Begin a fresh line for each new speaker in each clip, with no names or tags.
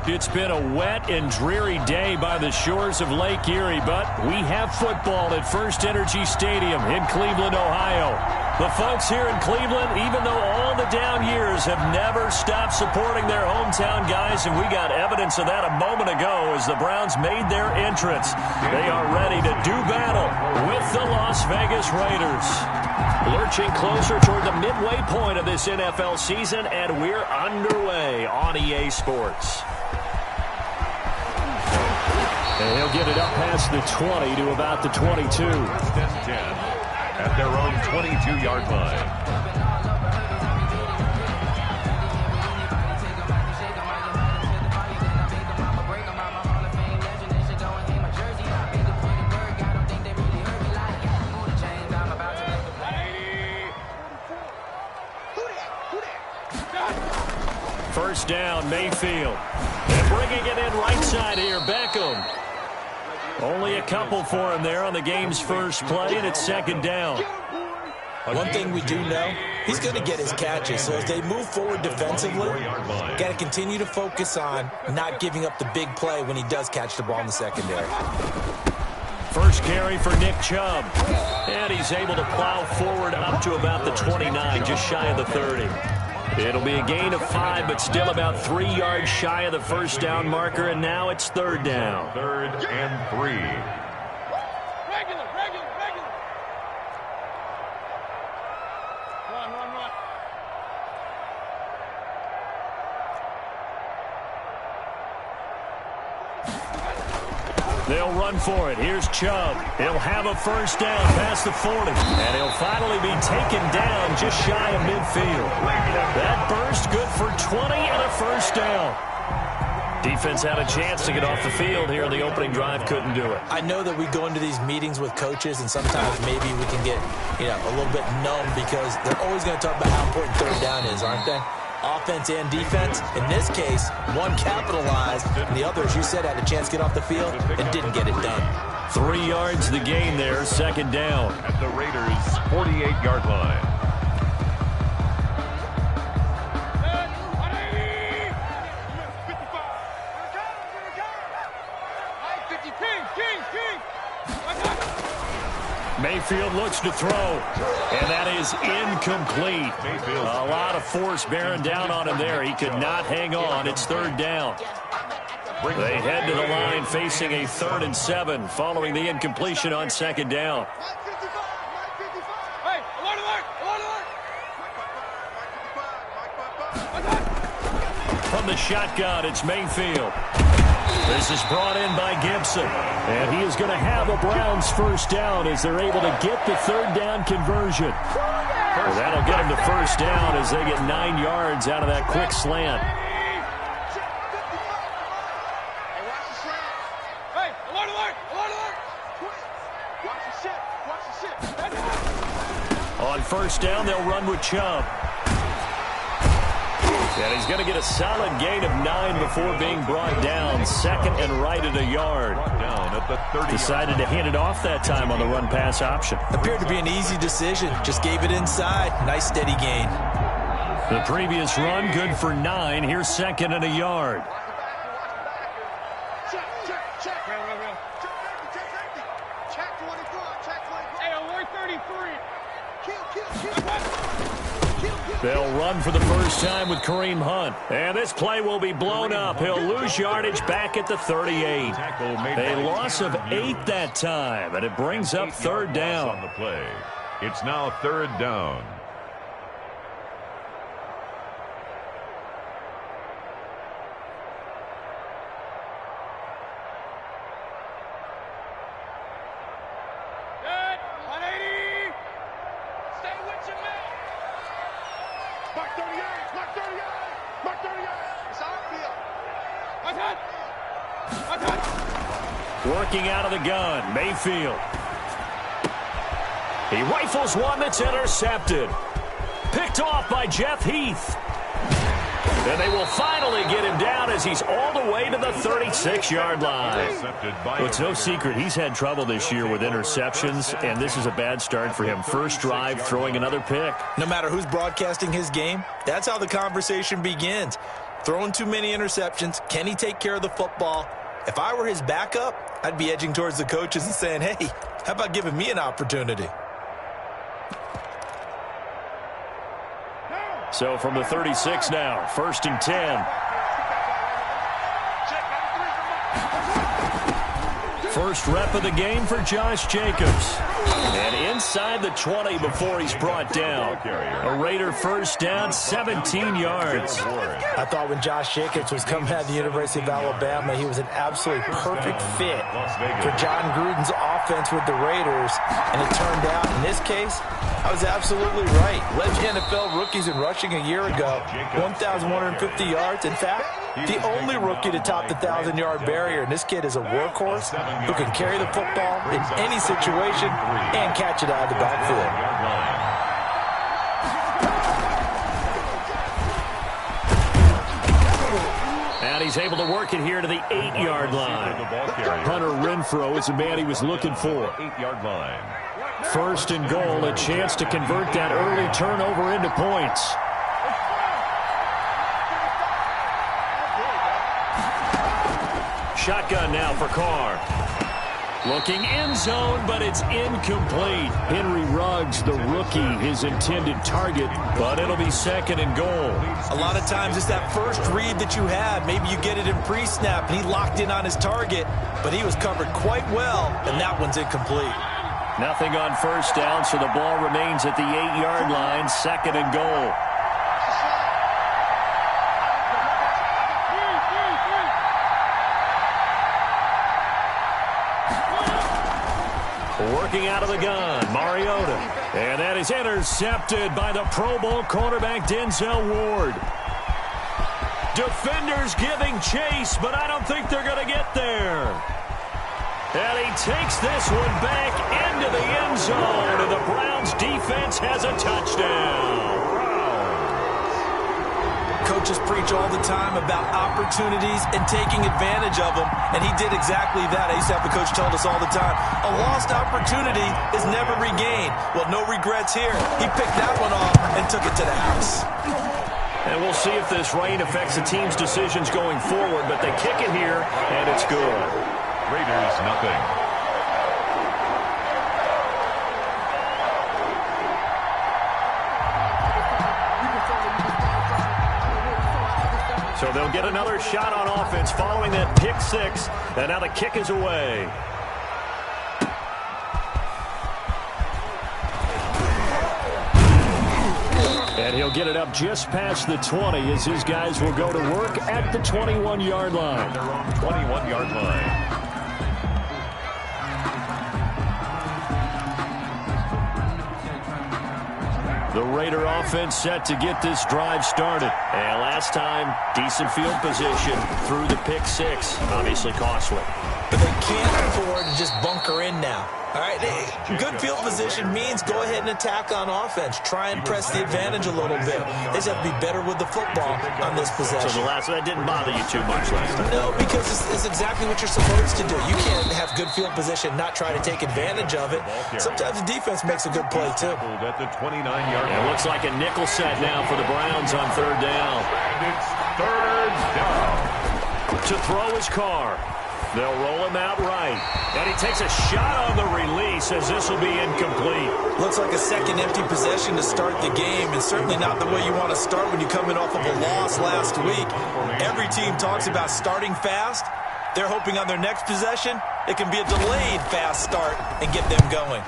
It's been a wet and dreary day by the shores of Lake Erie, but we have football at First Energy Stadium in Cleveland, Ohio. The folks here in Cleveland, even though all the down years, have never stopped supporting their hometown guys, and we got evidence of that a moment ago as the Browns made their entrance. They are ready to do battle with the Las Vegas Raiders. Lurching closer toward the midway point of this NFL season, and we're underway on EA Sports. And he'll get it up past the 20 to about the 22.
10 at their own 22-yard line.
First down, Mayfield. And bringing it in right side here, Beckham. Only a couple for him there on the game's first play, and it's second down.
One thing we do know, he's going to get his catches. So as they move forward defensively, got to continue to focus on not giving up the big play when he does catch the ball in the secondary.
First carry for Nick Chubb. And he's able to plow forward up to about the 29, just shy of the 30. It'll be a gain of 5, but still about 3 yards shy of the first down marker, and now it's third down.
3rd and 3.
Regular. Run.
They'll run for it. Here's Chubb. He'll have a first down past the 40. And he'll finally be taken down just shy of midfield. That burst good for 20 and a first down. Defense had a chance to get off the field here in the opening drive. Couldn't do it.
I know that we go into these meetings with coaches, and sometimes maybe we can get a little bit numb because they're always going to talk about how important third down is, aren't they? Offense and defense. In this case, one capitalized, and the other, as you said, had a chance to get off the field and didn't get it done.
3 yards the gain there, second down.
At the Raiders' 48-yard line.
Mayfield looks to throw, and that is incomplete. A lot of force bearing down on him there. He could not hang on. It's third down. They head to the line facing a 3rd and 7 following the incompletion on second down. From the shotgun, it's Mayfield. This is brought in by Gibson. And he is going to have a Browns first down as they're able to get the third down conversion. Well, that'll get them to first down as they get 9 yards out of that quick slant. On first down, they'll run with Chubb. And he's going to get a solid gain of 9 before being brought down. Second and right at a yard. Decided to hand it off that time on the run-pass option.
Appeared to be an easy decision. Just gave it inside. Nice steady gain.
The previous run good for 9. Here's second and a yard. They'll run for the first time with Kareem Hunt. And this play will be blown up. He'll lose yardage back at the 38. A loss of 8 that time, and it brings up third down.
On the play. It's now third down.
Working out of the gun, Mayfield. He rifles one that's intercepted. Picked off by Jeff Heath. And they will finally get him down as he's all the way to the 36-yard line. Well, it's no secret he's had trouble this year with interceptions, and this is a bad start for him. First drive, throwing another pick.
No matter who's broadcasting his game, that's how the conversation begins. Throwing too many interceptions. Can he take care of the football? If I were his backup, I'd be edging towards the coaches and saying, hey, how about giving me an opportunity?
So from the 36 now, 1st and 10. First rep of the game for Josh Jacobs. And inside the 20 before he's brought down. A Raider first down, 17 yards.
I thought when Josh Jacobs was coming out of the University of Alabama, he was an absolutely perfect fit for John Gruden's offense with the Raiders. And it turned out, in this case, I was absolutely right. Led NFL rookies in rushing a year ago, 1,150 yards. In fact, the only rookie to top the 1,000-yard barrier. And this kid is a workhorse who can carry the football in any situation and catch it out of the backfield.
And he's able to work it here to the 8-yard line. Hunter Renfrow is the man he was looking for.
8-yard line.
1st and goal, a chance to convert that early turnover into points. Shotgun now for Carr. Looking end zone, but it's incomplete. Henry Ruggs, the rookie, his intended target, but it'll be 2nd and goal.
A lot of times it's that first read that you have. Maybe you get it in pre-snap, and he locked in on his target, but he was covered quite well, and that one's incomplete.
Nothing on 1st down, so the ball remains at the 8-yard line, 2nd and goal. Working out of the gun, Mariota. And that is intercepted by the Pro Bowl cornerback Denzel Ward. Defenders giving chase, but I don't think they're going to get there. And he takes this one back into the end zone, and the Browns defense has a touchdown.
Coaches preach all the time about opportunities and taking advantage of them, and he did exactly that. I used to have a coach tell us all the time, a lost opportunity is never regained. Well, no regrets here. He picked that one off and took it to the house.
And we'll see if this rain affects the team's decisions going forward, but they kick it here, and it's good.
Raiders, nothing.
So they'll get another shot on offense following that pick 6, and now the kick is away. And he'll get it up just past the 20 as his guys will go to work at the 21-yard line.
Their own 21-yard line.
The Raider offense set to get this drive started. And last time, decent field position through the pick 6. Obviously costly.
But they can't afford to just bunker in now. All right, good field position means go ahead and attack on offense. Try and press the advantage a little bit. They just have to be better with the football on this possession.
So that didn't bother you too much last time?
No, because it's exactly what you're supposed to do. You can't have good field position, not try to take advantage of it. Sometimes the defense makes a good play, too.
At the 29-yard line.
It looks like a nickel set now for the Browns on 3rd down.
And it's 3rd down.
To throw his Carr. They'll roll him out right. And he takes a shot on the release as this will be incomplete.
Looks like a second empty possession to start the game, and certainly not the way you want to start when you're coming off of a loss last week. Every team talks about starting fast. They're hoping on their next possession, it can be a delayed fast start and get them going.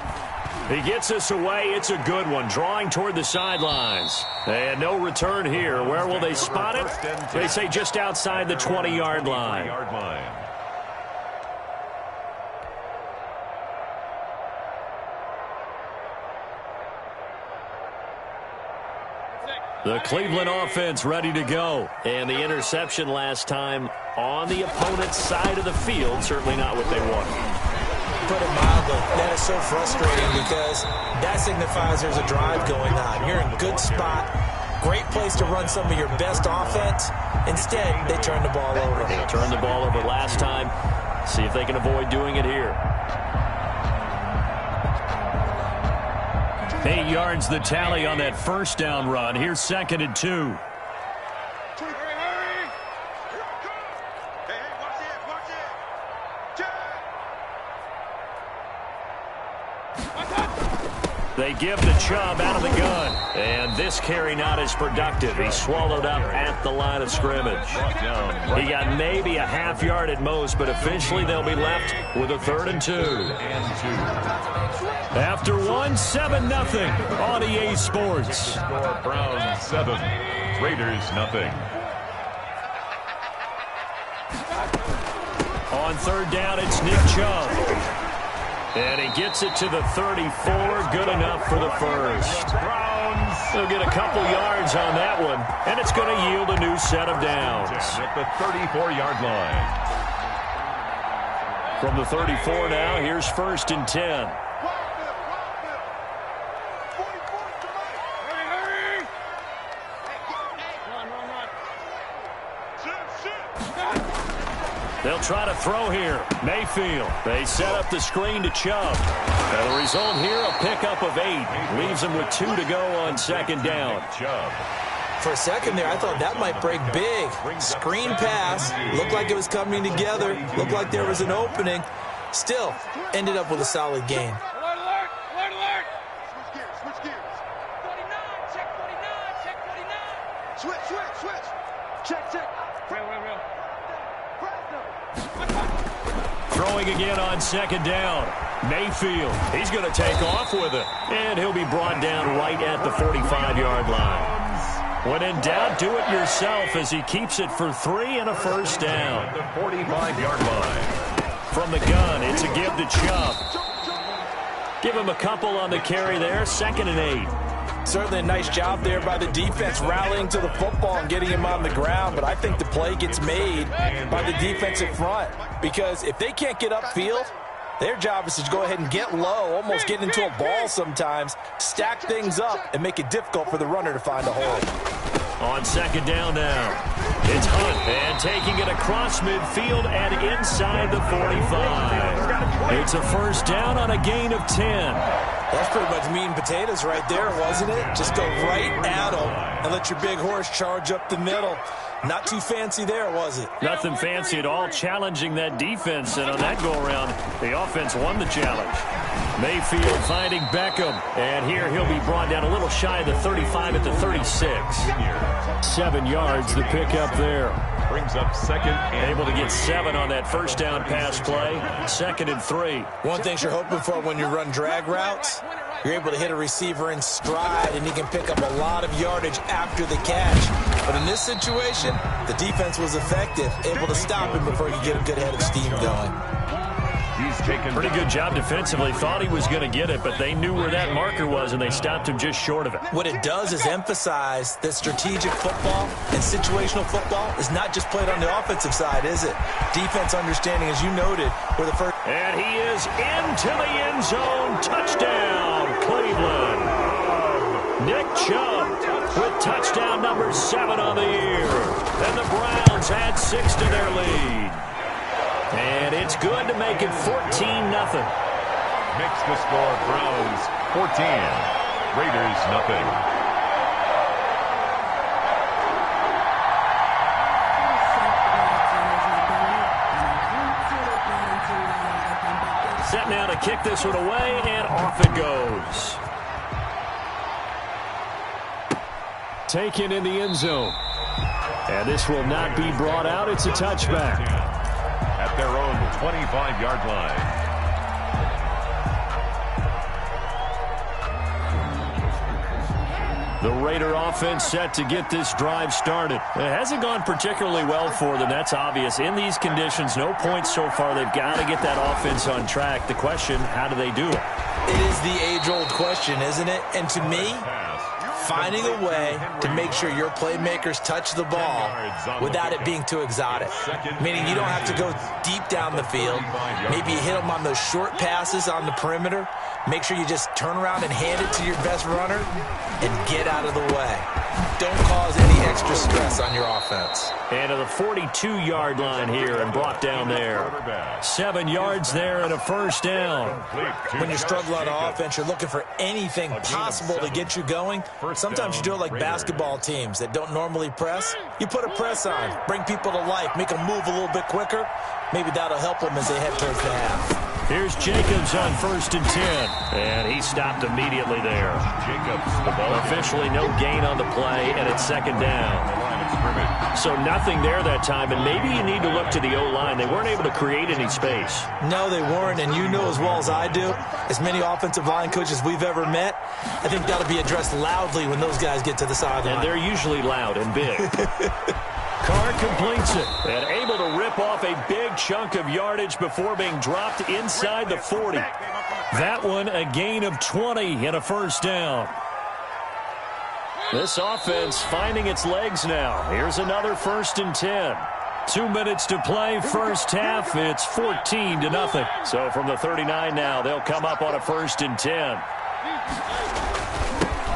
He gets us away. It's a good one. Drawing toward the sidelines. And no return here. Where will they spot it? They say just outside the 20-yard line. The Cleveland offense ready to go. And the interception last time on the opponent's side of the field. Certainly not what they wanted.
Put it mildly, that is so frustrating because that signifies there's a drive going on. You're in a good spot. Great place to run some of your best offense. Instead, they turn the ball over.
They turned the ball over last time. See if they can avoid doing it here. 8 yards the tally on that first down run. Here's 2nd and 2. They give to Chubb out of the gun. And this carry not as productive. He's swallowed up at the line of scrimmage. He got maybe a half yard at most, but officially they'll be left with a 3rd and 2. After 1, 7-0 on EA Sports.
Browns 7, Raiders 0.
On 3rd down, it's Nick Chubb. And he gets it to the 34. Good enough for the first. He'll get a couple yards on that one, and it's going to yield a new set of downs.
At the 34-yard line.
From the 34 now, here's 1st and 10. They'll try to throw here. Mayfield. They set up the screen to Chubb. And the result here, a pickup of 8. Leaves them with 2 to go on 2nd down.
For a second there, I thought that might break big. Screen pass. Looked like it was coming together. Looked like there was an opening. Still, ended up with a solid gain.
Alert, alert, alert.
Switch gears.
49, check 49, check 49.
Switch. Check.
Real.
Throwing again on 2nd down. Mayfield. He's going to take off with it. And he'll be brought down right at the 45-yard line. When in doubt, do it yourself as he keeps it for 3 and a 1st down.
The 45-yard line.
From the gun, it's a give to Chubb. Give him a couple on the carry there. 2nd and 8.
Certainly a nice job there by the defense rallying to the football and getting him on the ground, but I think the play gets made by the defensive front because if they can't get upfield, their job is to go ahead and get low, almost get into a ball sometimes, stack things up, and make it difficult for the runner to find a hole.
On 2nd down now, it's Hunt, and taking it across midfield and inside the 45. It's a 1st down on a gain of 10.
That's pretty much meat and potatoes right there, wasn't it? Just go right at them and let your big horse charge up the middle. Not too fancy there, was it?
Nothing fancy at all, challenging that defense, and on that go-around, the offense won the challenge. Mayfield finding Beckham, and here he'll be brought down a little shy of the 35 at the 36. 7 yards, the pickup there.
Brings up 2nd and
Able to get 7 on that 1st down pass play. 2nd and 3.
One thing you're hoping for when you run drag routes, you're able to hit a receiver in stride, and he can pick up a lot of yardage after the catch. But in this situation, the defense was effective, able to stop him before he could get a good head of steam going.
he's taken.
Pretty good job defensively. Thought he was going to get it, but they knew where that marker was, and they stopped him just short of it.
What it does is emphasize that strategic football and situational football is not just played on the offensive side, is it? Defense understanding, as you noted, were the first.
And he is into the end zone. Touchdown, Cleveland. Nick Chubb with touchdown number 7 on the year. And the Browns add 6 to their lead. And it's good to make it 14-0.
Makes the score Browns 14, Raiders nothing.
Set now to kick this one away, and off it goes. Taken in the end zone. And this will not be brought out. It's a touchback.
At their own 25-yard line.
The Raider offense set to get this drive started. It hasn't gone particularly well for them. That's obvious. In these conditions, no points so far. They've got to get that offense on track. The question, how do they do it?
It is the age-old question, isn't it? And to me, finding a way to make sure your playmakers touch the ball without it being too exotic. Meaning you don't have to go deep down the field. Maybe you hit them on those short passes on the perimeter. Make sure you just turn around and hand it to your best runner and get out of the way. Don't cause any extra stress on your offense.
And to the 42-yard line here and brought down there. 7 yards there and a first down.
When you're struggling on offense, you're looking for anything possible to get you going. Sometimes you do it like basketball teams that don't normally press. You put a press on, bring people to life, make them move a little bit quicker. Maybe that'll help them as they head towards the half.
Here's Jacobs on 1st and 10. And he stopped immediately there.
Jacobs, the ball.
Officially no gain on the play, and it's 2nd down. So nothing there that time, and maybe you need to look to the O-line. They weren't able to create any space.
No, they weren't, and you know as well as I do, as many offensive line coaches we've ever met, I think that'll be addressed loudly when those guys get to the sideline.
And they're usually loud and big. Carr completes it and able to rip off a big chunk of yardage before being dropped inside the 40. That one a gain of 20 and a 1st down. This offense finding its legs now. Here's another 1st and 10. 2 minutes to play, first half. It's 14-0. So from the 39 now, they'll come up on a 1st and 10.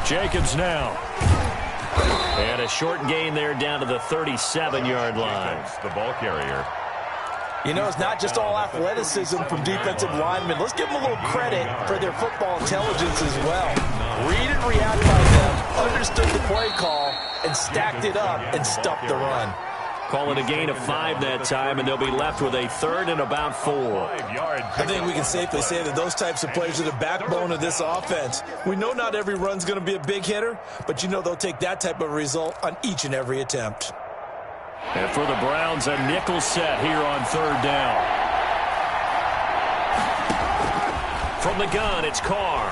Jacobs now. And a short gain there down to the 37-yard line.
The ball carrier.
You know, it's not just all athleticism from defensive linemen. Let's give them a little credit for their football intelligence as well. Read and react by them, understood the play call, and stacked it up and stuffed the run.
Call it a gain of 5 that time, and they'll be left with a 3rd and about 4.
I think we can safely say that those types of plays are the backbone of this offense. We know not every run's going to be a big hitter, but you know they'll take that type of result on each and every attempt.
And for the Browns, a nickel set here on 3rd down. From the gun, it's Carr.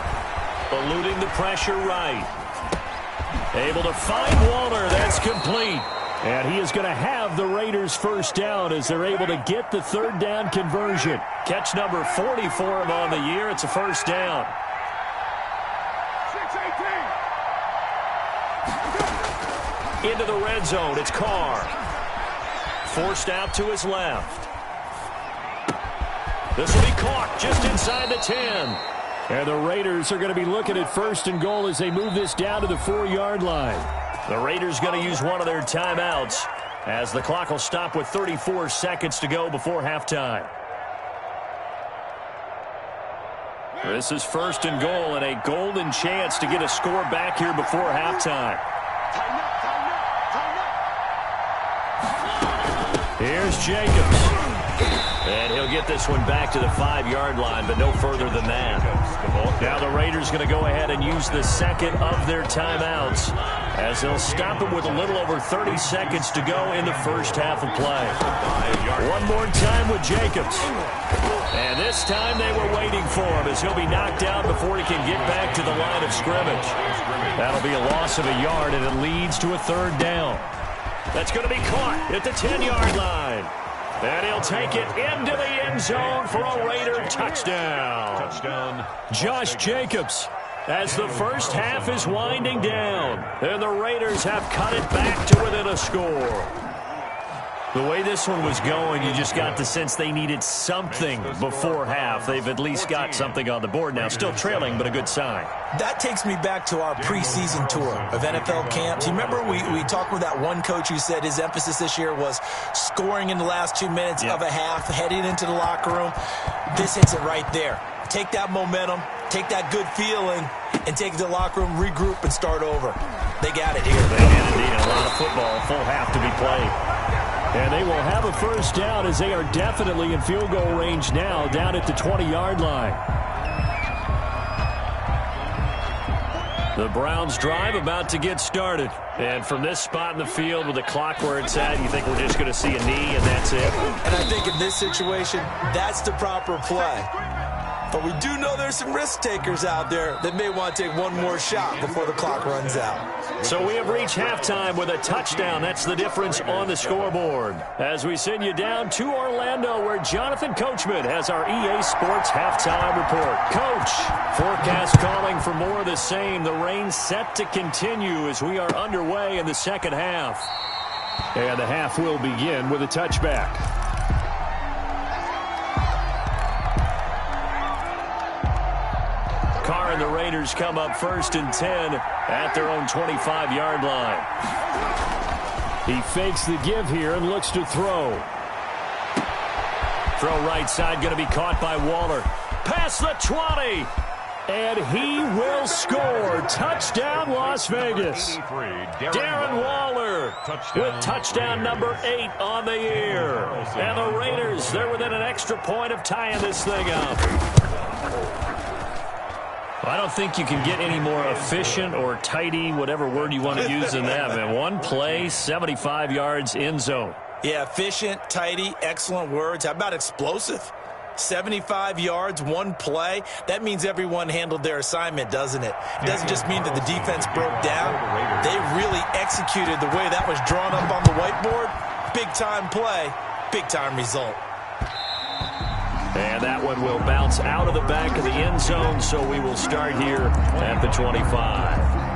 Eluding the pressure right. Able to find Waller. That's complete. And he is going to have the Raiders' 1st down as they're able to get the 3rd down conversion. Catch number 40 for him on the year. It's a 1st down.
6-18.
Into the red zone, it's Carr. Forced out to his left. This will be caught just inside the 10. And the Raiders are going to be looking at 1st and goal as they move this down to the 4-yard line. The Raiders going to use one of their timeouts as the clock will stop with 34 seconds to go before halftime. This is 1st and goal and a golden chance to get a score back here before halftime. Here's Jacobs. And he'll get this one back to the 5-yard line, but no further than that. Now the Raiders going to go ahead and use the 2nd of their timeouts as they'll stop him with a little over 30 seconds to go in the 1st half of play. One more time with Jacobs. And this time they were waiting for him as he'll be knocked out before he can get back to the line of scrimmage. That'll be a loss of a yard, and it leads to a 3rd down. That's going to be caught at the 10-yard line. And he'll take it into the end zone for a Raider touchdown.
Touchdown.
Josh Jacobs as the 1st half is winding down. And the Raiders have cut it back to within a score. The way this one was going, you just got the sense they needed something before half. They've at least got something on the board now. Still trailing, but a good sign.
That takes me back to our preseason tour of NFL camps. You remember we talked with that one coach who said his emphasis this year was scoring in the last 2 minutes of a half, heading into the locker room. This hits it right there. Take that momentum, take that good feeling, and take it to the locker room, regroup, and start over. They got it here.
They did indeed. A lot of football, full half to be played. And they will have a 1st down as they are definitely in field goal range now, down at the 20-yard line. The Browns drive about to get started. And from this spot in the field with the clock where it's at, you think we're just going to see a knee and that's it?
And I think in this situation, that's the proper play. But we do know there's some risk takers out there that may want to take one more shot before the clock runs out.
So we have reached halftime with a touchdown. That's the difference on the scoreboard. As we send you down to Orlando, where Jonathan Coachman has our EA Sports halftime report. Coach, forecast calling for more of the same. The rain set to continue as we are underway in the 2nd half. And the half will begin with a touchback. Carr and the Raiders come up 1st and 10 at their own 25-yard line. He fakes the give here and looks to throw. Throw right side going to be caught by Waller. Past the 20. And he will score. Touchdown, Las Vegas. Darren Waller with touchdown number 8 on the year. And the Raiders, they're within an extra point of tying this thing up. I don't think you can get any more efficient or tidy, whatever word you want to use in that. Man, one play, 75 yards, end zone.
Yeah, efficient, tidy, excellent words. How about explosive? 75 yards, one play. That means everyone handled their assignment, doesn't it? It doesn't just mean that the defense broke down. They really executed the way that was drawn up on the whiteboard. Big-time play, big-time result.
And that one will bounce out of the back of the end zone, so we will start here at the 25.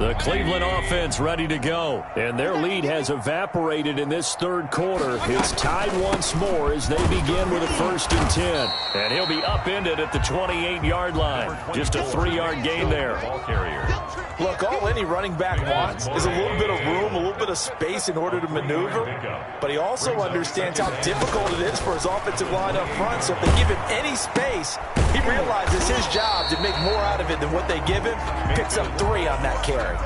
The Cleveland offense ready to go, and their lead has evaporated in this third quarter. It's tied once more as they begin with a 1st and 10. And he'll be upended at the 28-yard line. Just a 3-yard gain there.
Look, all any running back wants is a little bit of room, a little bit of space in order to maneuver. But he also understands how difficult it is for his offensive line up front. So if they give him any space, he realizes his job to make more out of it than what they give him. Picks up 3 on that carry.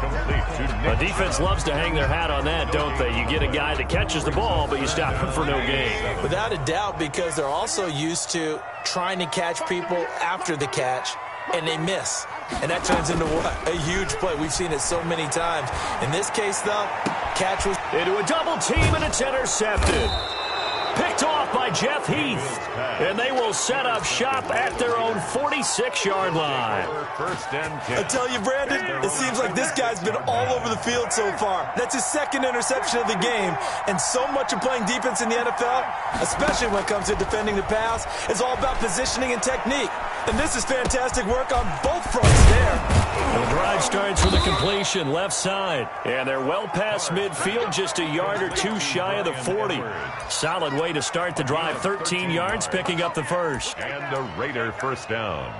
The defense loves to hang their hat on that, don't they? You get a guy that catches the ball, but you stop him for no gain.
Without a doubt, because they're also used to trying to catch people after the catch, and they miss. And that turns into what? A huge play. We've seen it so many times. In this case, though, catch was
into a double team, and it's intercepted. Picked off by Jeff Heath. And they will set up shop at their own 46-yard line.
I tell you, Brandon, it seems like this guy's been all over the field so far. That's his 2nd interception of the game. And so much of playing defense in the NFL, especially when it comes to defending the pass, is all about positioning and technique. And this is fantastic work on both fronts there.
The drive starts with a completion left side. And they're well past midfield, just a yard or 2 shy of the 40. Solid way to start the drive. 13 yards, picking up the first.
And the Raider first down.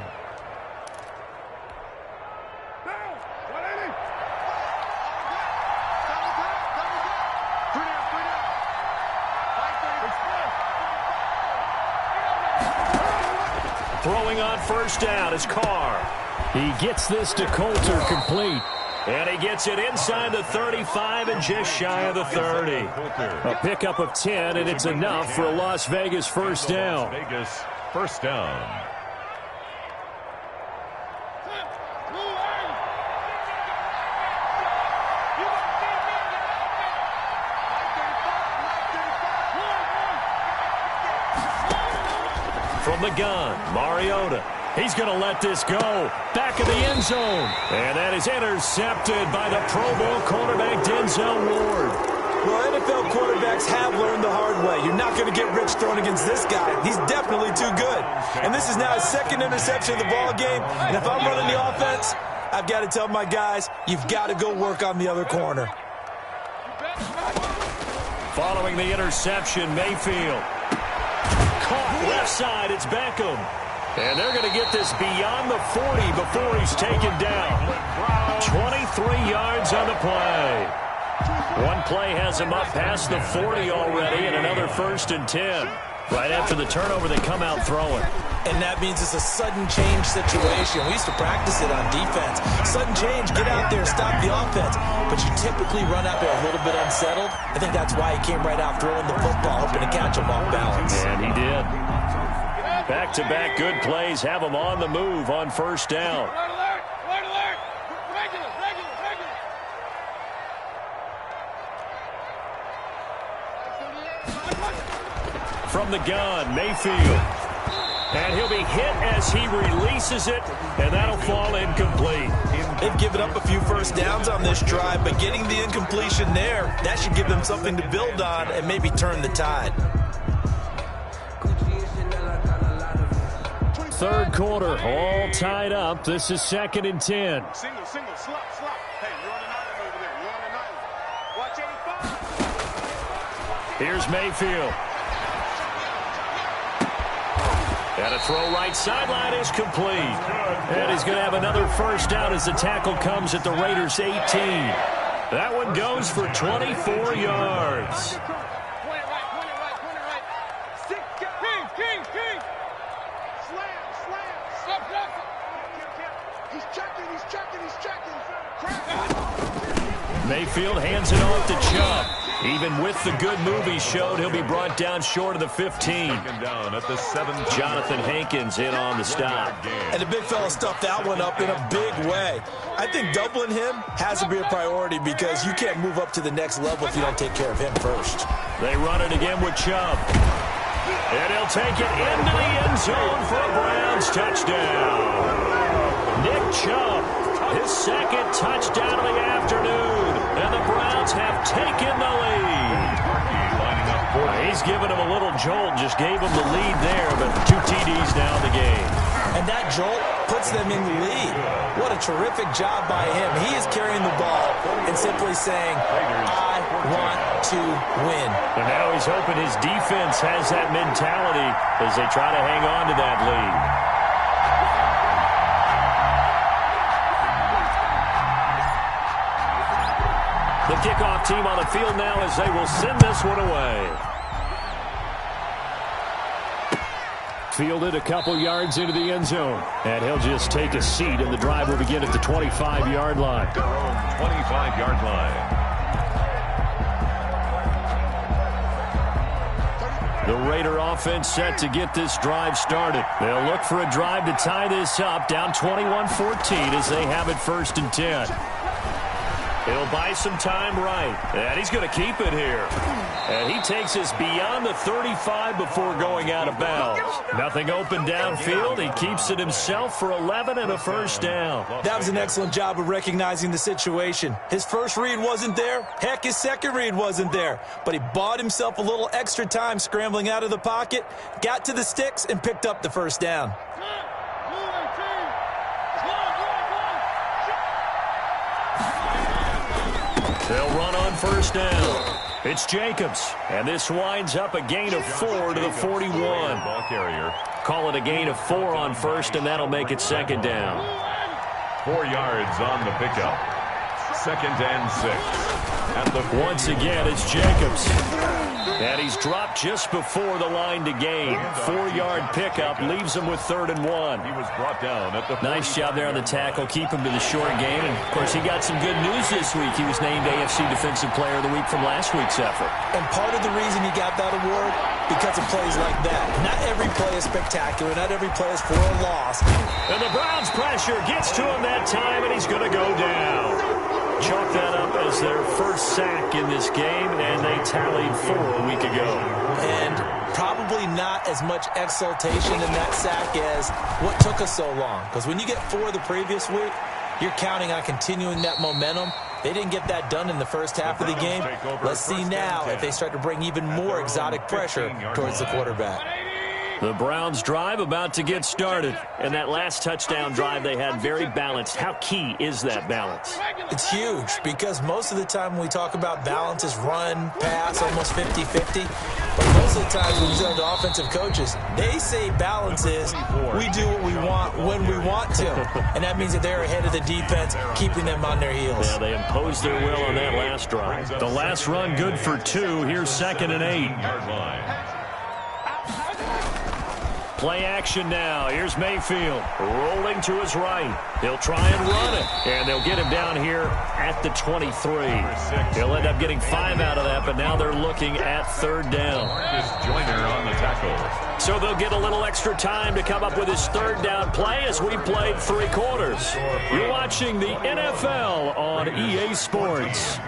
Throwing on first down is Carr. He gets this to Coulter complete. And he gets it inside the 35 and just shy of the 30. A pickup of 10, and it's enough for a Las Vegas first down.
Vegas first down.
From the gun, Mariota. He's going to let this go. Back of the end zone. And that is intercepted by the Pro Bowl cornerback Denzel Ward.
Well, NFL quarterbacks have learned the hard way. You're not going to get rich thrown against this guy. He's definitely too good. And this is now his 2nd interception of the ball game. And if I'm running the offense, I've got to tell my guys, you've got to go work on the other corner.
Following the interception, Mayfield. Caught left side, it's Beckham. And they're going to get this beyond the 40 before he's taken down. 23 yards on the play. One play has him up past the 40 already, and another 1st and 10. Right after the turnover, they come out throwing.
And that means it's a sudden change situation. We used to practice it on defense. Sudden change, get out there, stop the offense. But you typically run out there a little bit unsettled. I think that's why he came right out throwing the football, hoping to catch him off balance.
And he did. Back-to-back good plays have him on the move on first down.
Alert, alert, alert, alert. Regular.
From the gun, Mayfield. And he'll be hit as he releases it, and that'll fall incomplete.
They've given up a few first downs on this drive, but getting the incompletion there, that should give them something to build on and maybe turn the tide.
Third quarter, all tied up. This is 2nd and 10.
Single, slop. Hey, you're on an island over there. You're on an island. Watch 85.
Here's Mayfield. And a throw right sideline is complete. And he's going to have another first down as the tackle comes at the Raiders' 18. That one goes for 24 yards. Mayfield hands it off to Chubb. Even with the good move he showed, he'll be brought down short of the 15.
Down at the 17.
Jonathan Hankins in on the stop.
And the big fella stuffed that one up in a big way. I think doubling him has to be a priority because you can't move up to the next level if you don't take care of him first.
They run it again with Chubb. And he'll take it into the end zone for a Browns touchdown. Nick Chubb, his second touchdown of the afternoon. And the Browns have taken the lead. He's given him a little jolt, just gave him the lead there, but 2 TDs now in the game.
And that jolt puts them in the lead. What a terrific job by him. He is carrying the ball and simply saying, I want to win.
And now he's hoping his defense has that mentality as they try to hang on to that lead. The kickoff team on the field now as they will send this one away. Fielded a couple yards into the end zone. And he'll just take a seat, and the drive will begin at the 25-yard line.
25-yard line.
The Raider offense set to get this drive started. They'll look for a drive to tie this up, down 21-14 as they have it 1st and 10. He'll buy some time right, and he's going to keep it here. And he takes us beyond the 35 before going out of bounds. Nothing open downfield. He keeps it himself for 11 and a first down.
That was an excellent job of recognizing the situation. His first read wasn't there. Heck, his second read wasn't there. But he bought himself a little extra time scrambling out of the pocket, got to the sticks, and picked up the first down.
They'll run on first down. It's Jacobs, and this winds up a gain of 4 to the 41.
Ball carrier.
Call it a gain of 4 on first, and that'll make it 2nd down.
4 yards on the pickup. 2nd and 6.
Once again, it's Jacobs. And he's dropped just before the line to gain. 4-yard pickup leaves him with 3rd and 1.
He was brought down at the
Nice job there on the tackle. Keep him to the short game. And, of course, he got some good news this week. He was named AFC Defensive Player of the Week from last week's effort.
And part of the reason he got that award, because of plays like that. Not every play is spectacular. Not every play is for a loss.
And the Browns' pressure gets to him that time, and he's going to go down. Chalk that up as their first sack in this game, and they tallied 4 a week ago.
And probably not as much exultation in that sack as what took us so long. Because when you get 4 the previous week, you're counting on continuing that momentum. They didn't get that done in the first half of the game. Let's see now if they start to bring even more exotic pressure towards the quarterback.
The Browns drive about to get started. And that last touchdown drive they had very balanced. How key is that balance?
It's huge because most of the time when we talk about balance is run, pass, almost 50-50. But most of the time when you talk to offensive coaches, they say balance is we do what we want when we want to. And that means that they're ahead of the defense, keeping them on their heels.
Yeah, they imposed their will on that last drive. The last run good for 2. Here's 2nd and 8. Play action now. Here's Mayfield rolling to his right. He'll try and run it, and they'll get him down here at the 23. He'll end up getting 5 out of that, but now they're looking at 3rd down.
Joyner on the tackle.
So they'll get a little extra time to come up with his 3rd down play as we played 3 quarters. You're watching the NFL on EA Sports.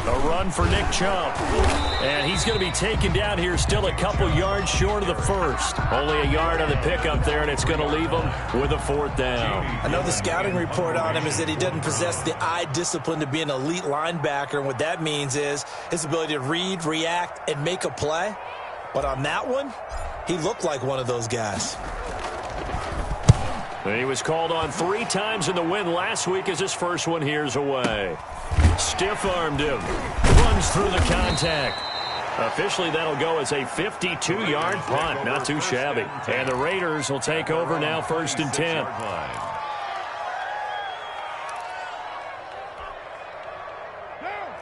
A run for Nick Chubb. And he's going to be taken down here still a couple yards short of the first. Only a yard on the pickup there, and it's going to leave him with a 4th down.
I know the scouting report on him is that he doesn't possess the eye discipline to be an elite linebacker. And what that means is his ability to read, react, and make a play. But on that one, he looked like one of those guys.
And he was called on 3 times in the win last week as his first one here's away. Stiff-armed him. runs through the contact. Officially, that'll go as a 52-yard punt. Not too shabby. And the Raiders will take over now, 1st and 10.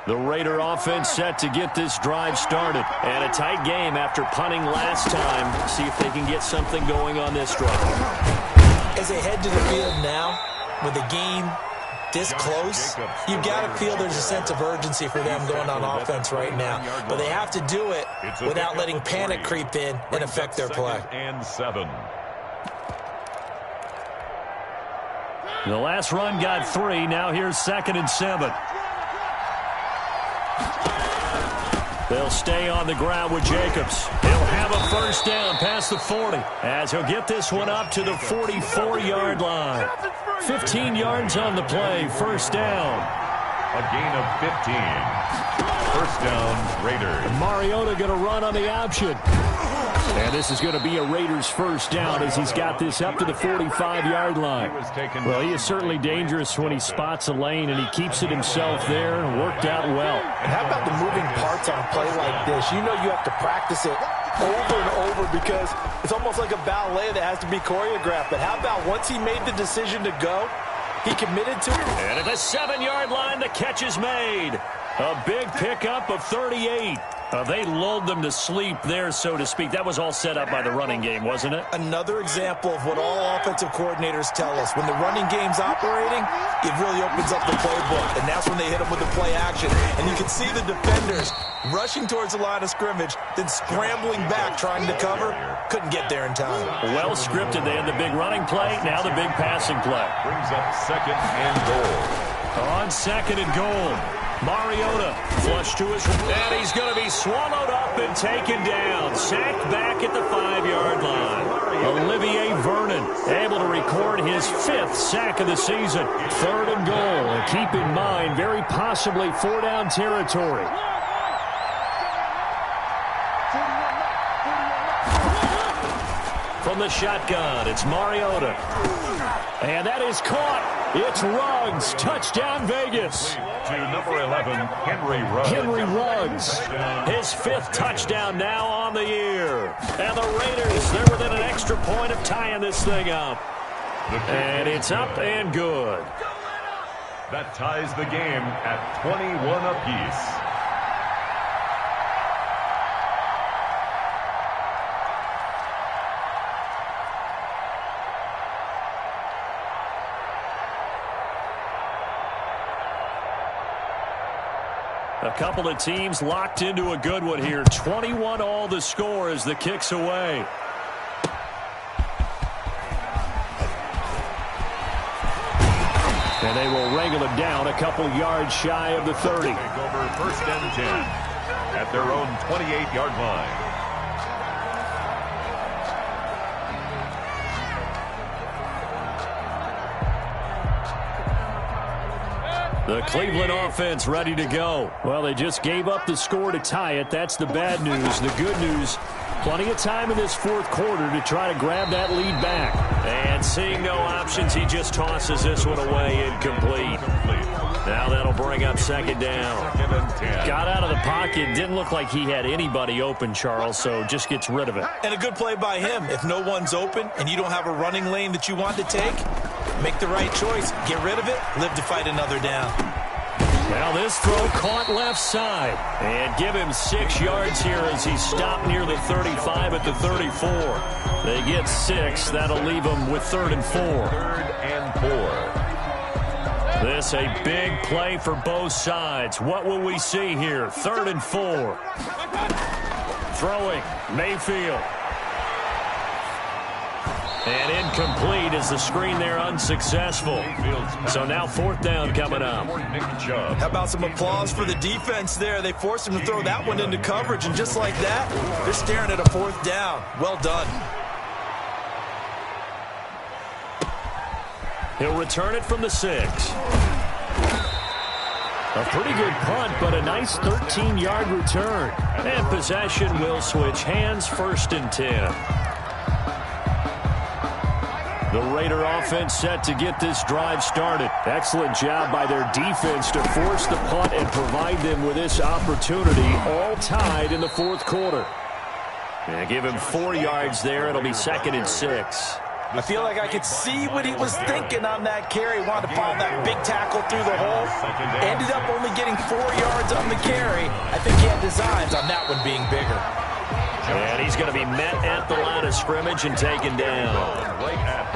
The Raider offense set to get this drive started. And a tight game after punting last time. See if they can get something going on this drive.
As they head to the field now, with the game this close, you've got to feel there's a sense of urgency for them going on offense right now. But they have to do it without letting panic creep in and affect their play.
And 7.
The last run got 3. Now here's 2nd and 7. They'll stay on the ground with Jacobs. He'll have a 1st down past the 40 as he'll get this one up to the 44-yard line. 15 yards on the play, 1st down.
A gain of 15. 1st down, Raiders.
Mariota going to run on the option. And this is going to be a Raiders 1st down as he's got this up to the 45-yard line. Well, he is certainly dangerous when he spots a lane, and he keeps it himself there and worked out well.
And how about the moving parts on a play like this? You know you have to practice it over and over because it's almost like a ballet that has to be choreographed. But how about once he made the decision to go, he committed to it?
And at the 7-yard line, the catch is made. A big pickup of 38. They lulled them to sleep there, so to speak. That was all set up by the running game, wasn't it?
Another example of what all offensive coordinators tell us. When the running game's operating, it really opens up the playbook, and that's when they hit them with the play action. And you can see the defenders rushing towards the line of scrimmage, then scrambling back trying to cover. Couldn't get there in time.
Well scripted. They had the big running play, now the big passing play.
Brings up 2nd and goal.
On 2nd and goal. Mariota flush to his, and he's going to be swallowed up and taken down. Sacked back at the 5-yard line. Olivier Vernon able to record his 5th sack of the season. 3rd and goal. And keep in mind, very possibly 4-down territory. From the shotgun, it's Mariota. And that is caught. It's Ruggs. Touchdown, Vegas.
To number 11, Henry Ruggs.
Henry Ruggs. His 5th touchdown now on the year. And the Raiders, they're within an extra point of tying this thing up. And it's up and good.
That ties the game at 21 apiece.
A couple of teams locked into a good one here. 21 all the score as the kick's away. And they will wrangle it down a couple yards shy of the 30.
Take over 1st and 10 at their own 28-yard line.
The Cleveland offense ready to go. Well, they just gave up the score to tie it. That's the bad news. The good news, plenty of time in this 4th quarter to try to grab that lead back. And seeing no options, he just tosses this one away incomplete. Now that'll bring up 2nd down. Got out of the pocket. Didn't look like he had anybody open, Charles, so just gets rid of it.
And a good play by him. If no one's open and you don't have a running lane that you want to take, make the right choice. Get rid of it. Live to fight another down.
Now this throw caught left side. And give him 6 yards here as he stopped near the 35 at the 34. They get 6. That'll leave them with 3rd and 4.
3rd and 4.
This a big play for both sides. What will we see here? 3rd and 4. Throwing. Mayfield. And incomplete as the screen there unsuccessful. So now 4th down coming up.
How about some applause for the defense there? They forced him to throw that one into coverage, and just like that, they're staring at a 4th down. Well done.
He'll return it from the 6. A pretty good punt, but a nice 13-yard return. And possession will switch hands, 1st and 10. The Raider offense set to get this drive started. Excellent job by their defense to force the punt and provide them with this opportunity, all tied in the fourth quarter. And give him 4 yards there. It'll be 2nd and 6.
I feel like I could see what he was thinking on that carry. Wanted to pile that big tackle through the hole. Ended up only getting 4 yards on the carry. I think he had designs on that one being bigger.
And he's going to be met at the line of scrimmage and taken down.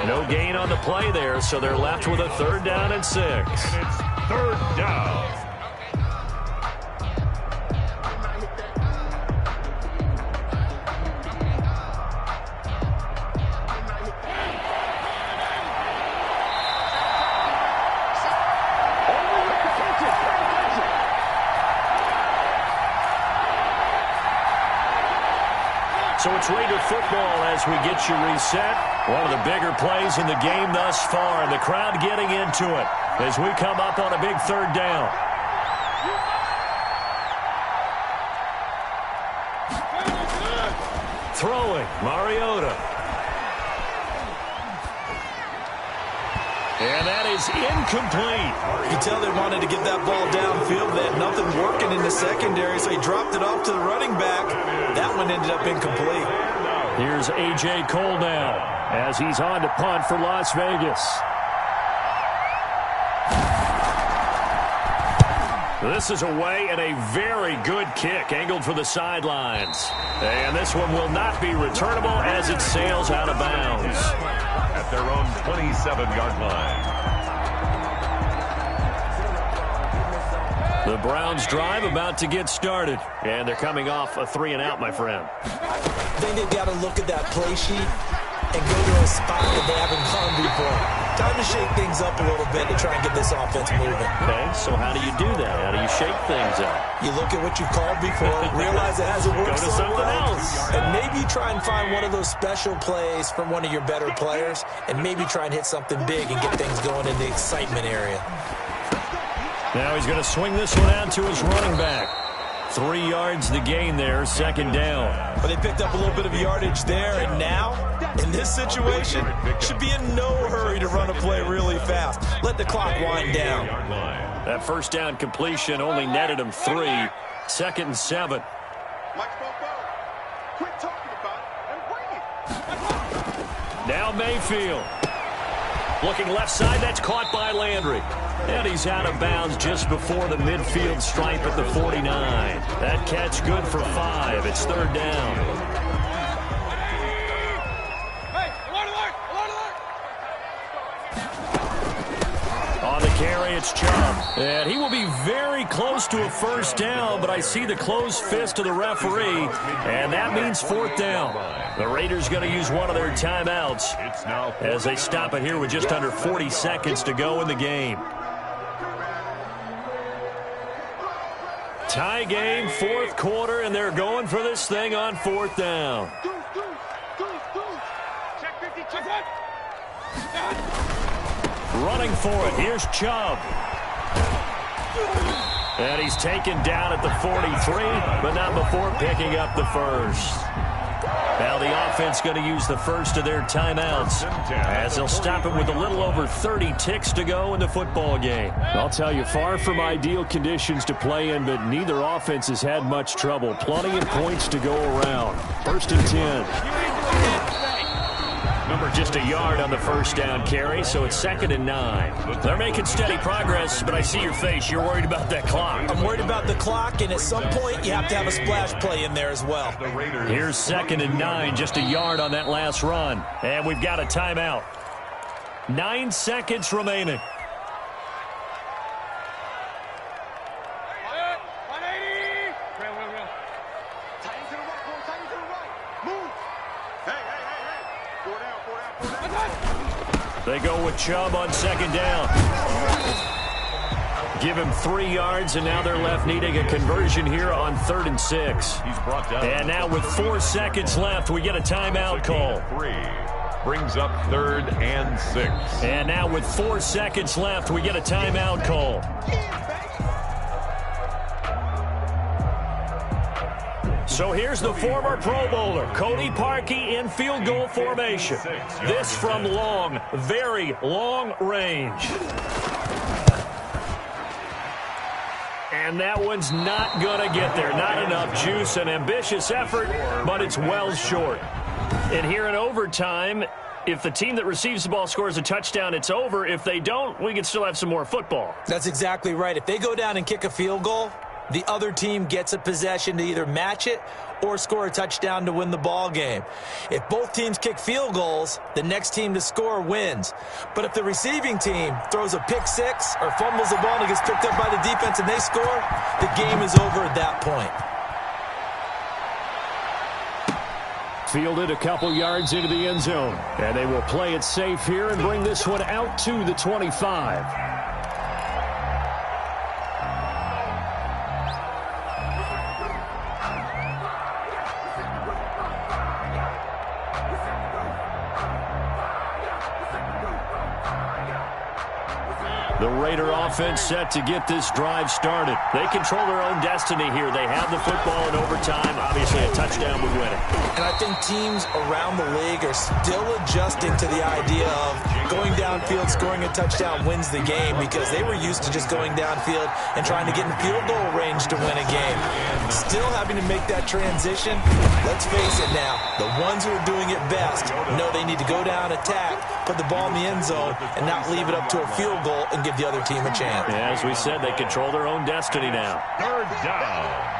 No gain on the play there, so they're left with a 3rd down and 6.
And it's 3rd down.
So it's Raider football as we get you reset. One of the bigger plays in the game thus far, and the crowd getting into it as we come up on a big 3rd down. Throwing, Mariota. And that is incomplete.
You can tell they wanted to get that ball downfield. They had nothing working in the secondary, so he dropped it off to the running back. That one ended up incomplete.
Here's A.J. Cole now as he's on to punt for Las Vegas. This is away and a very good kick angled for the sidelines. And this one will not be returnable as it sails out of bounds.
At their own 27-yard line.
The Browns drive about to get started. And they're coming off a 3-and-out, my friend.
I think they've got to look at that play sheet and go to a spot that they haven't gone before. Time to shake things up a little bit to try and get this offense moving.
Okay, so how do you do that? How do you shake things up?
You look at what you've called before, realize it hasn't worked
Go to
so
something
well,
else.
and maybe try and find one of those special plays from one of your better players, and maybe try and hit something big and get things going in the excitement area.
Now he's going to swing this one out to his running back. 3 yards the gain there, 2nd down.
But they picked up a little bit of yardage there, and now, in this situation, should be in no hurry to run a play really fast. Let the clock wind down.
That 1st down completion only netted him 3. 2nd and 7.
Mike Bobo, quit talking about it and bring it.
Now Mayfield. Looking left side, that's caught by Landry. And he's out of bounds just before the midfield stripe at the 49. That catch good for 5. It's 3rd down. On the carry, it's Chubb. And he will be very close to a 1st down, but I see the closed fist of the referee, and that means 4th down. The Raiders going to use one of their timeouts as they stop it here with just under 40 seconds to go in the game. Tie game, 4th quarter, and they're going for this thing on 4th down.
Check 50, check
Running for it. Here's Chubb. And he's taken down at the 43, but not before picking up the 1st. Now the offense going to use the 1st of their timeouts as they'll stop it with a little over 30 ticks to go in the football game. I'll tell you, far from ideal conditions to play in, but neither offense has had much trouble. Plenty of points to go around. 1st and 10. Number just a yard on the 1st down carry, so it's 2nd and 9. They're making steady progress, but I see your face. You're worried about that clock.
I'm worried about the clock, and at some point you have to have a splash play in there as well.
Here's 2nd and 9, just a yard on that last run. And we've got a timeout. 9 seconds remaining. They go with Chubb on 2nd down. Give him 3 yards, and now they're left needing a conversion here on 3rd and 6.
He's brought down.
And now with 4 seconds left, we get a timeout call.
3 brings up 3rd and 6.
And now with 4 seconds left, we get a timeout call. So here's the former Pro Bowler, Cody Parkey, in field goal formation. This from long, very long range. And that one's not going to get there. Not enough juice. An ambitious effort, but it's well short. And here in overtime, if the team that receives the ball scores a touchdown, it's over. If they don't, we can still have some more football.
That's exactly right. If they go down and kick a field goal, the other team gets a possession to either match it or score a touchdown to win the ball game. If both teams kick field goals, the next team to score wins. But if the receiving team throws a pick six or fumbles the ball and it gets picked up by the defense and they score, the game is over at that point.
Fielded a couple yards into the end zone. And they will play it safe here and bring this one out to the 25. The Raider offense set to get this drive started. They control their own destiny here. They have the football in overtime. Obviously, a touchdown would win it.
And I think teams around the league are still adjusting to the idea of going downfield, scoring a touchdown wins the game, because they were used to just going downfield and trying to get in field goal range to win a game. Still having to make that transition. Let's face it now, the ones who are doing it best know they need to go down, attack, put the ball in the end zone, and not leave it up to a field goal and give the other team a chance.
Yeah, as we said, they control their own destiny now.
Third down.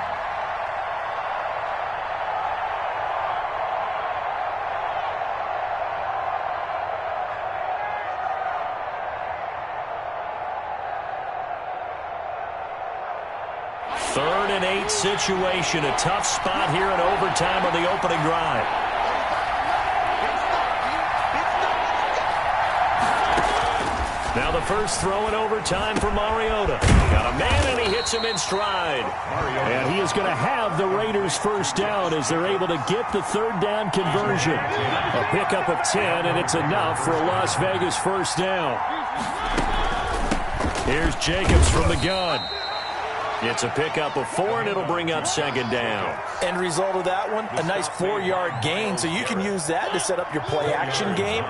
Third and 8 situation. A tough spot here in overtime on the opening drive. Now the first throw in overtime for Mariota. Got a man, and he hits him in stride. And he is going to have the Raiders first down as they're able to get the third down conversion. A pickup of 10, and it's enough for a Las Vegas first down. Here's Jacobs from the gun. It's a pickup of 4, and it'll bring up second down.
End result of that one, a nice 4-yard gain, so you can use that to set up your play-action game,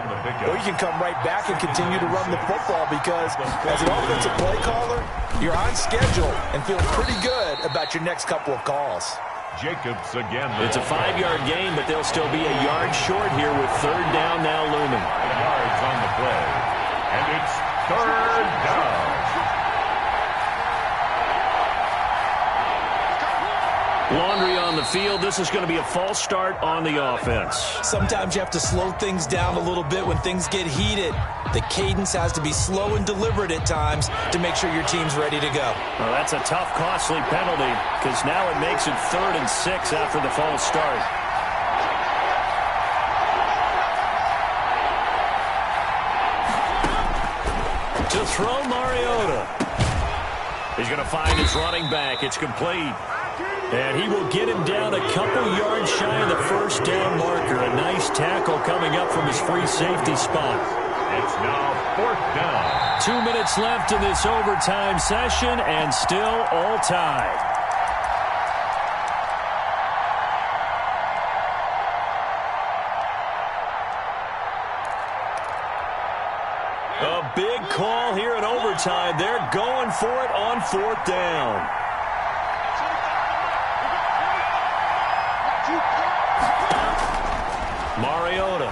or you can come right back and continue to run the football, because as an offensive play caller, you're on schedule and feel pretty good about your next couple of calls.
Jacobs again.
It's a 5-yard gain, but they'll still be a yard short here with third down now looming.
Yards on the play, and it's third down.
Laundry on the field. This is going to be a false start on the offense.
Sometimes you have to slow things down a little bit when things get heated. The cadence has to be slow and deliberate at times to make sure your team's ready to go.
Well, that's a tough, costly penalty, because now it makes it 3rd and 6 after the false start. To throw Mariota. He's going to find his running back. It's complete. And he will get him down a couple yards shy of the first down marker. A nice tackle coming up from his free safety spot.
It's now 4th down.
2 minutes left in this overtime session, and still all tied. A big call here in overtime. They're going for it on 4th down. Mariota.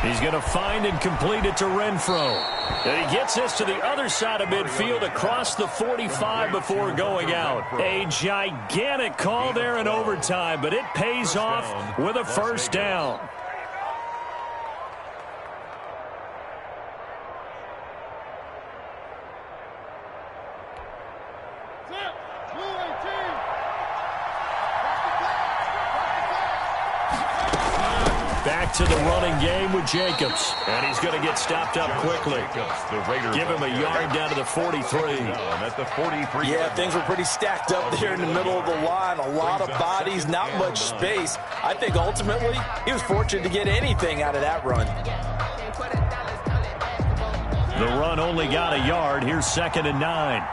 He's going to find and complete it to Renfro. And he gets this to the other side of midfield across the 45 before going out. A gigantic call there in overtime, but it pays off with a first down. Back to the running game with Jacobs. And he's going to get stopped up quickly. Give him a yard down to the 43.
At the 43.
Yeah, things were pretty stacked up there in the middle of the line. A lot of bodies, not much space. I think ultimately he was fortunate to get anything out of that run.
The run only got a yard. Here's 2nd and 9.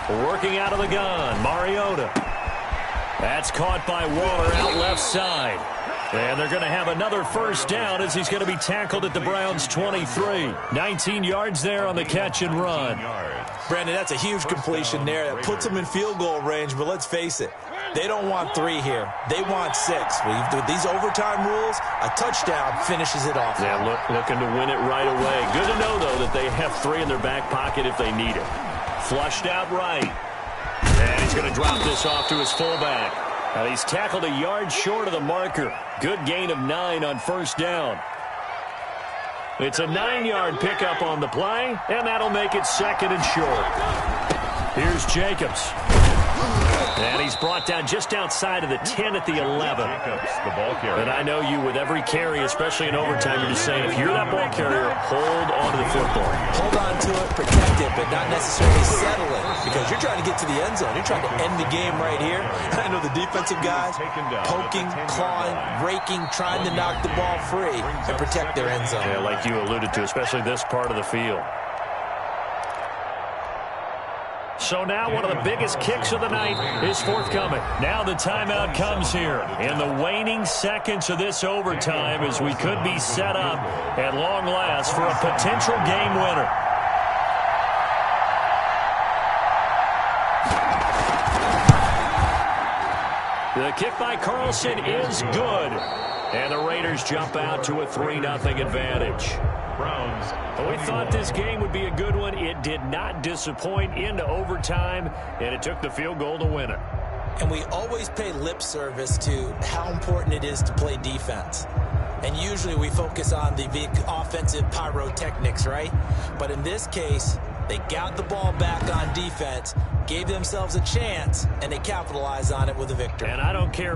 Working out of the gun, Mariota. That's caught by Waller out left side. And they're going to have another first down as he's going to be tackled at the Browns' 23. 19 yards there on the catch and run.
Brandon, that's a huge completion there. That puts them in field goal range, but let's face it, they don't want 3 here. They want 6. With these overtime rules, a touchdown finishes it off.
Yeah, looking to win it right away. Good to know, though, that they have 3 in their back pocket if they need it. Flushed out right. And he's going to drop this off to his fullback. He's tackled a yard short of the marker. Good gain of 9 on first down. It's a 9-yard pickup on the play, and that'll make it 2nd and short. Here's Jacobs. And he's brought down just outside of the 10 at the 11.
Jacobs, the ball carrier.
And I know you, with every carry, especially in overtime, you're just saying, if you're that ball carrier, hold on to the football.
Hold on to it, protect it, but not necessarily settle it, because you're trying to get to the end zone. You're trying to end the game right here. I know the defensive guys poking, clawing, raking, trying to knock the ball free and protect their end zone.
Yeah, like you alluded to, especially this part of the field. So now one of the biggest kicks of the night is forthcoming. Now the timeout comes here in the waning seconds of this overtime as we could be set up at long last for a potential game winner. The kick by Carlson is good. And the Raiders jump out to a 3-0 advantage.
Browns.
We thought this game would be a good one. It did not disappoint into overtime, and it took the field goal to win it.
And we always pay lip service to how important it is to play defense. And usually we focus on the big offensive pyrotechnics, right? But in this case, they got the ball back on defense, gave themselves a chance, and they capitalized on it with a victory.
And I don't care